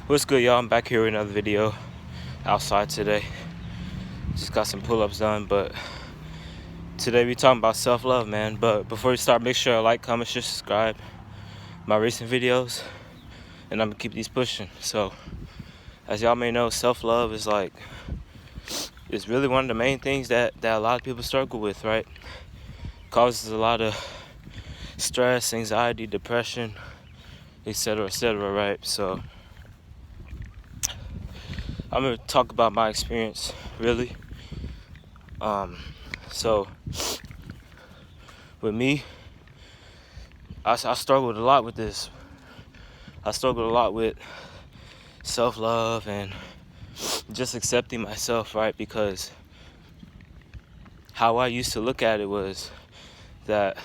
What's good, y'all? I'm back here with another video outside today. Just got some pull-ups done, but today we talking about self-love, man. But before we start, make sure to like, comment, share, subscribe my recent videos, and I'm gonna keep these pushing. So as y'all may know, self-love is it's really one of the main things that a lot of people struggle with, right? Causes a lot of stress, anxiety, depression, etc., right? So I'm gonna talk about my experience, really. So with me, I struggled a lot with this. I struggled a lot with self-love and just accepting myself, right? Because how I used to look at it was that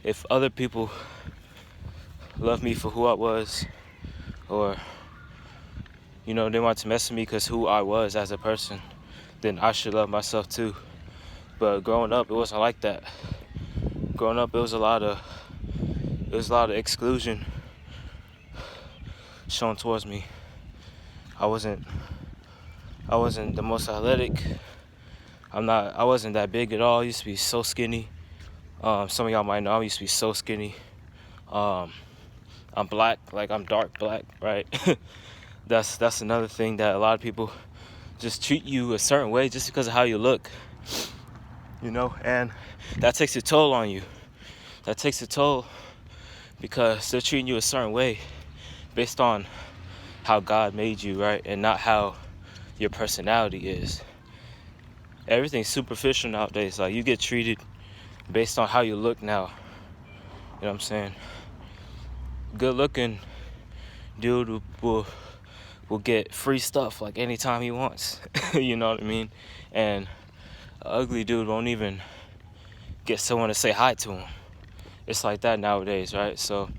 if other people loved me for who I was, or they wanted to mess with me because who I was as a person, then I should love myself too. But growing up, it wasn't like that. Growing up, it was a lot of exclusion shown towards me. I wasn't the most athletic. I wasn't that big at all. I used to be so skinny. Some of y'all might know I used to be so skinny. I'm black, like I'm dark black, right? That's another thing, that a lot of people just treat you a certain way just because of how you look, and that takes a toll on you. That takes a toll because they're treating you a certain way based on how God made you, right? And not how your personality is. Everything's superficial nowadays. Like, you get treated based on how you look now. You know what I'm saying? Good looking dude will get free stuff like anytime he wants. You know what I mean? And an ugly dude won't even get someone to say hi to him. It's like that nowadays, right? So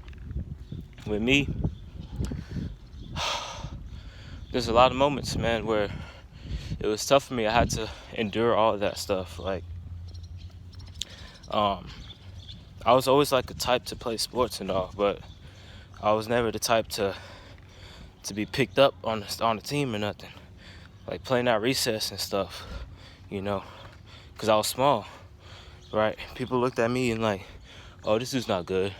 with me, there's a lot of moments, man, where it was tough for me. I had to endure all of that stuff. Like, I was always like a type to play sports and all, but I was never the type to be picked up on the team or nothing. Like playing at recess and stuff, because I was small, right? People looked at me and like, oh, this dude's not good.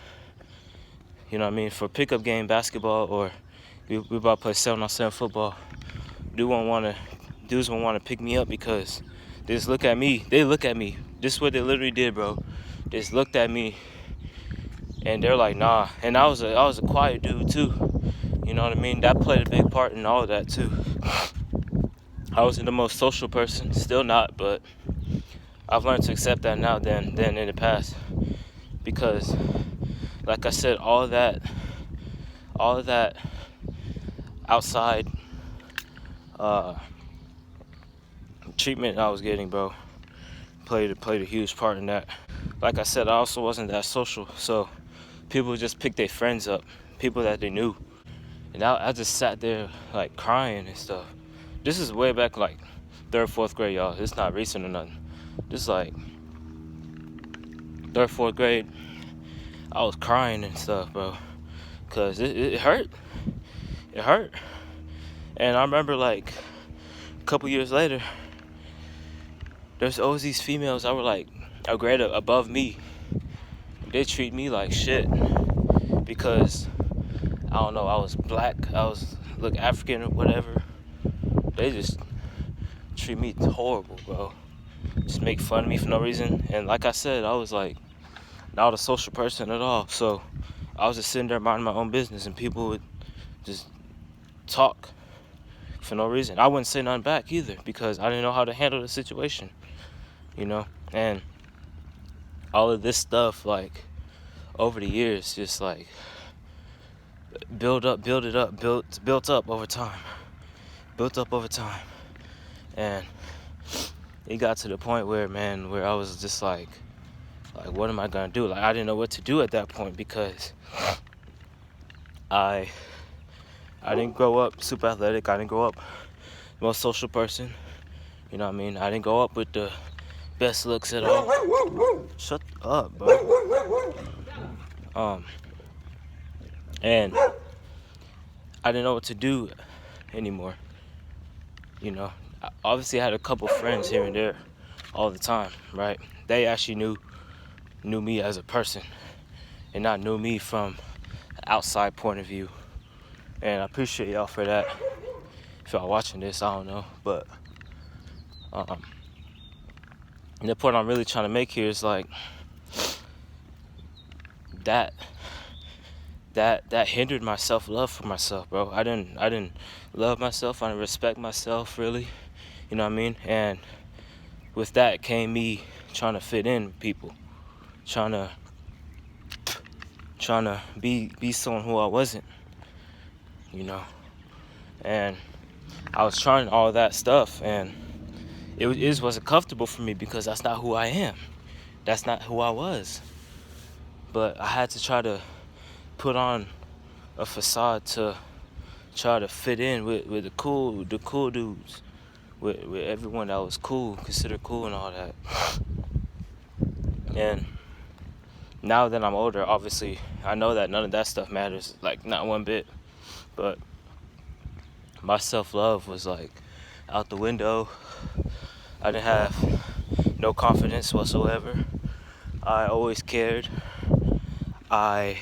You know what I mean? For pickup game basketball, or we about to play 7-on-7 football, dudes won't want to pick me up because they just look at me. They look at me. This is what they literally did, bro. They just looked at me and they're like, nah. And I was a quiet dude too. You know what I mean? That played a big part in all of that too. I wasn't the most social person, still not, but I've learned to accept that now than in the past. Because, like I said, all of that outside treatment I was getting, bro, played a huge part in that. Like I said, I also wasn't that social, so people just picked their friends up, people that they knew, and I just sat there like crying and stuff. This is way back like 3rd, 4th grade, y'all. It's not recent or nothing. This is like 3rd, 4th grade. I was crying and stuff, bro, cause it hurt. It hurt. And I remember like a couple years later, there's always these females that were like a grade above me. They treat me like shit because I don't know, I was black, look African or whatever. They just treat me horrible, bro. Just make fun of me for no reason. And like I said, I was like not a social person at all. So I was just sitting there minding my own business, and people would just talk for no reason. I wouldn't say nothing back either because I didn't know how to handle the situation, And all of this stuff, like, over the years, just like built up over time. And it got to the point where I was just like, what am I gonna do? Like, I didn't know what to do at that point because I didn't grow up super athletic. I didn't grow up the most social person. You know what I mean? I didn't grow up with the best looks at all. Shut up, bro. And I didn't know what to do anymore. Obviously I had a couple friends here and there all the time, right? They actually knew me as a person and not knew me from an outside point of view. And I appreciate y'all for that. If y'all watching this, I don't know, but the point I'm really trying to make here is like that hindered my self-love for myself, bro. I didn't love myself. I didn't respect myself, really. You know what I mean? And with that came me trying to fit in with people, trying to be someone who I wasn't, And I was trying all that stuff, and it wasn't comfortable for me because that's not who I am. That's not who I was. But I had to try to put on a facade to try to fit in with the cool dudes, with everyone that was cool, considered cool and all that. And now that I'm older, obviously, I know that none of that stuff matters, like not one bit. But my self-love was like out the window. I didn't have no confidence whatsoever. I always cared. I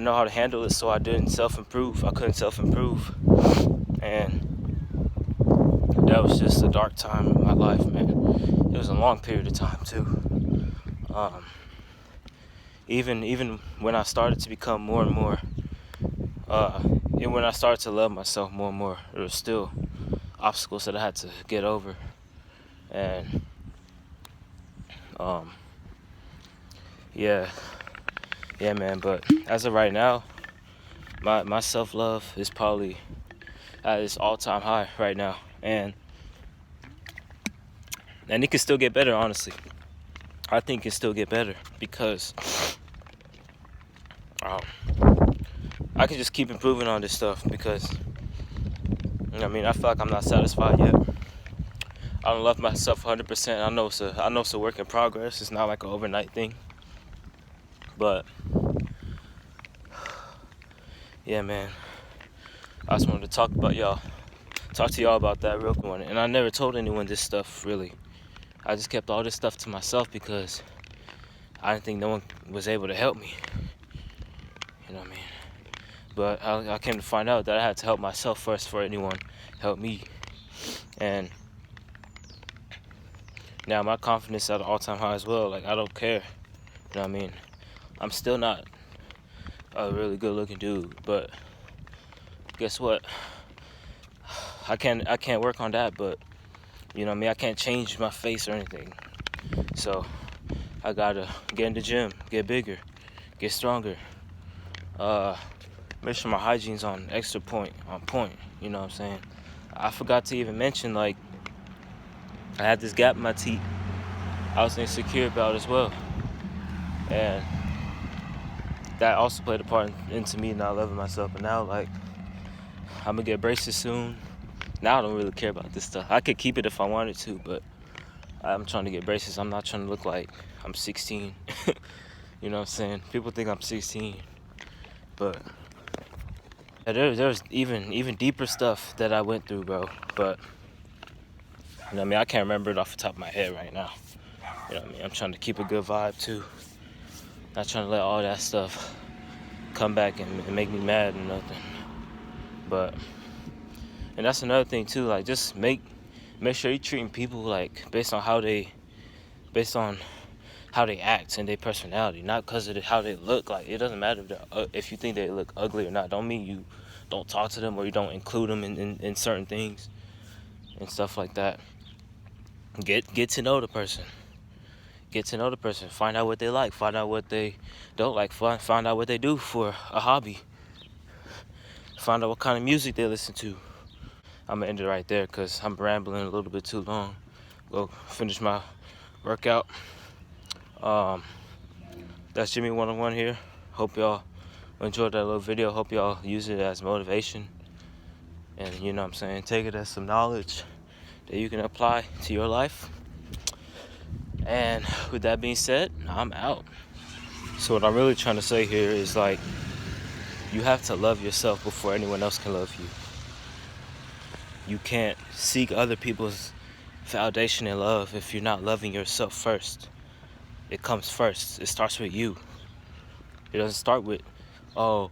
know how to handle it, so I didn't self-improve. I couldn't self-improve. And that was just a dark time in my life, man. It was a long period of time, too. Even when I started to become more and more, and when I started to love myself more and more, there was still obstacles that I had to get over. And, yeah, man, but as of right now, my self-love is probably at its all-time high right now, and it can still get better, honestly. I think it can still get better because I can just keep improving on this stuff because, I feel like I'm not satisfied yet. I don't love myself 100%. I know it's a work in progress. It's not like an overnight thing, but yeah, man. I just wanted to talk to y'all about that real quick. And I never told anyone this stuff, really. I just kept all this stuff to myself because I didn't think no one was able to help me. You know what I mean? But I came to find out that I had to help myself first before anyone helped me. And now my confidence is at an all-time high as well. Like, I don't care. You know what I mean? I'm still not a really good-looking dude, but guess what? I can't work on that, but you know what I mean? I can't change my face or anything. So I gotta get in the gym, get bigger, get stronger. Make sure my hygiene's on point. You know what I'm saying? I forgot to even mention, like, I had this gap in my teeth. I was insecure about as well, and that also played a part into me not loving myself. And now, like, I'm gonna get braces soon. Now I don't really care about this stuff. I could keep it if I wanted to, but I'm trying to get braces. I'm not trying to look like I'm 16. You know what I'm saying? People think I'm 16, but there's even deeper stuff that I went through, bro. But you know what I mean? I can't remember it off the top of my head right now. You know what I mean? I'm trying to keep a good vibe too. Not trying to let all that stuff come back and make me mad or nothing. But and that's another thing too. Like, just make sure you're treating people like based on how they act and their personality, not because of how they look. Like, it doesn't matter if you think they look ugly or not. Don't mean you don't talk to them or you don't include them in certain things and stuff like that. Get to know the person. Find out what they like. Find out what they don't like. Find out what they do for a hobby. Find out what kind of music they listen to. I'm gonna end it right there because I'm rambling a little bit too long. Go finish my workout. That's Jimmy 101 here. Hope y'all enjoyed that little video. Hope y'all use it as motivation. And you know what I'm saying, take it as some knowledge that you can apply to your life. And with that being said, I'm out. So what I'm really trying to say here is, like, You have to love yourself before anyone else can love you. You can't seek other people's validation and love if you're not loving yourself first. It comes first. It starts with you. It doesn't start with, oh,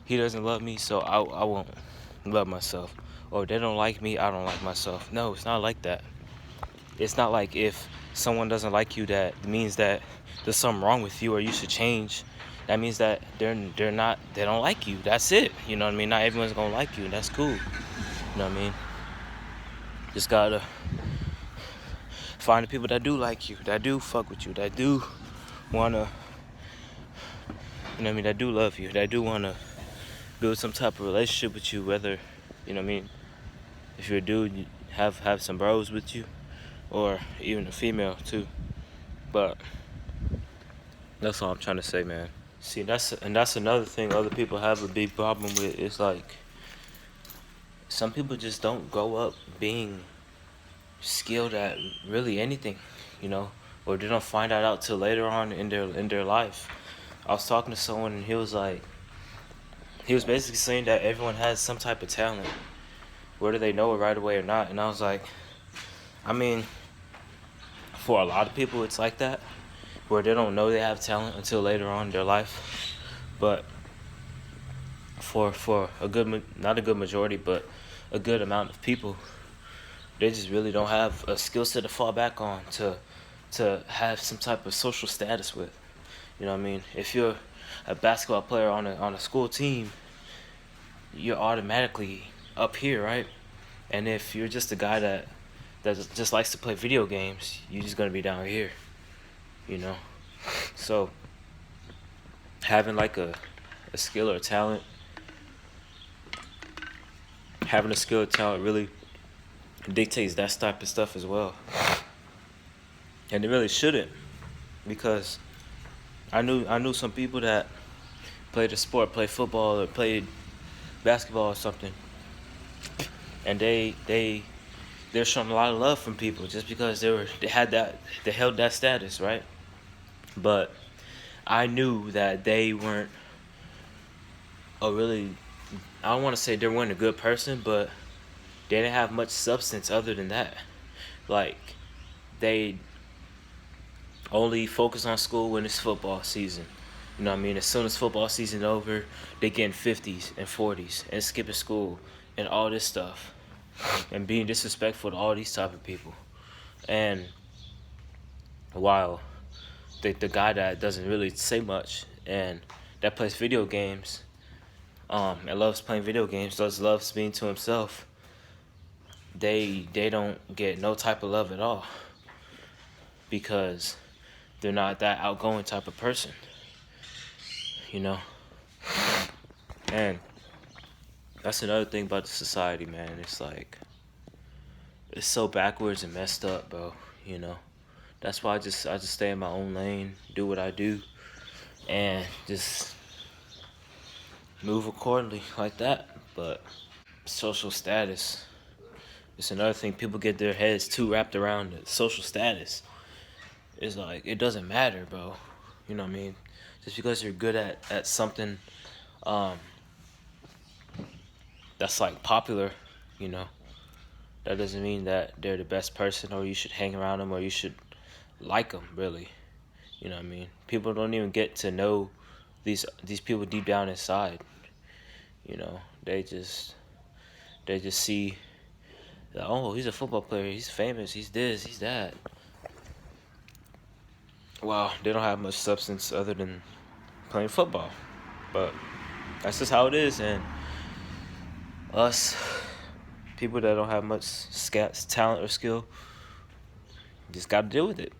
he doesn't love me, so I won't love myself. Or they don't like me, I don't like myself. No, it's not like that. It's not like if someone doesn't like you, that means that there's something wrong with you or you should change. That means that they don't like you. That's it. You know what I mean? Not everyone's gonna like you, and that's cool. You know what I mean? Just gotta find the people that do like you, that do fuck with you, that do wanna, you know what I mean, that do love you, that do wanna build some type of relationship with you, whether, you know what I mean, if you're a dude, you have some bros with you, or even a female too. But that's all I'm trying to say, man. See, that's another thing other people have a big problem with. Is like some people just don't grow up being skilled at really anything, you know, or they don't find that out till later on in their life. I was talking to someone and he was basically saying that everyone has some type of talent, whether they know it right away or not. And I was like, I mean, for a lot of people it's like that, where they don't know they have talent until later on in their life. But for a good, not a good majority, but a good amount of people, they just really don't have a skill set to fall back on to have some type of social status with. You know what I mean? If you're a basketball player on a school team, you're automatically up here, right? And if you're just a guy that just likes to play video games, you're just gonna be down here, you know. So having like a skill or a talent, having a skill or talent really dictates that type of stuff as well. And it really shouldn't, because I knew some people that played a sport, played football or played basketball or something, and they're showing a lot of love from people just because they held that status, right? But I knew that they weren't a really, I don't want to say they weren't a good person, but they didn't have much substance other than that. Like, they only focus on school when it's football season. You know what I mean? As soon as football season over, they getting 50s and 40s and skipping school and all this stuff and being disrespectful to all these type of people. And while the guy that doesn't really say much and that plays video games, and loves playing video games, loves being to himself, they don't get no type of love at all, because they're not that outgoing type of person, you know. And that's another thing about the society, man. It's like, it's so backwards and messed up, bro, you know. That's why I just stay in my own lane, do what I do, and just move accordingly like that. But social status, it's another thing. People get their heads too wrapped around the social status. It's like, it doesn't matter, bro. You know what I mean? Just because you're good at something that's like popular, you know, that doesn't mean that they're the best person or you should hang around them or you should like them, really. You know what I mean? People don't even get to know these people deep down inside. You know, they just see that, oh, he's a football player, he's famous, he's this, he's that. Well, they don't have much substance other than playing football. But that's just how it is. And us, people that don't have much talent or skill, just got to deal with it.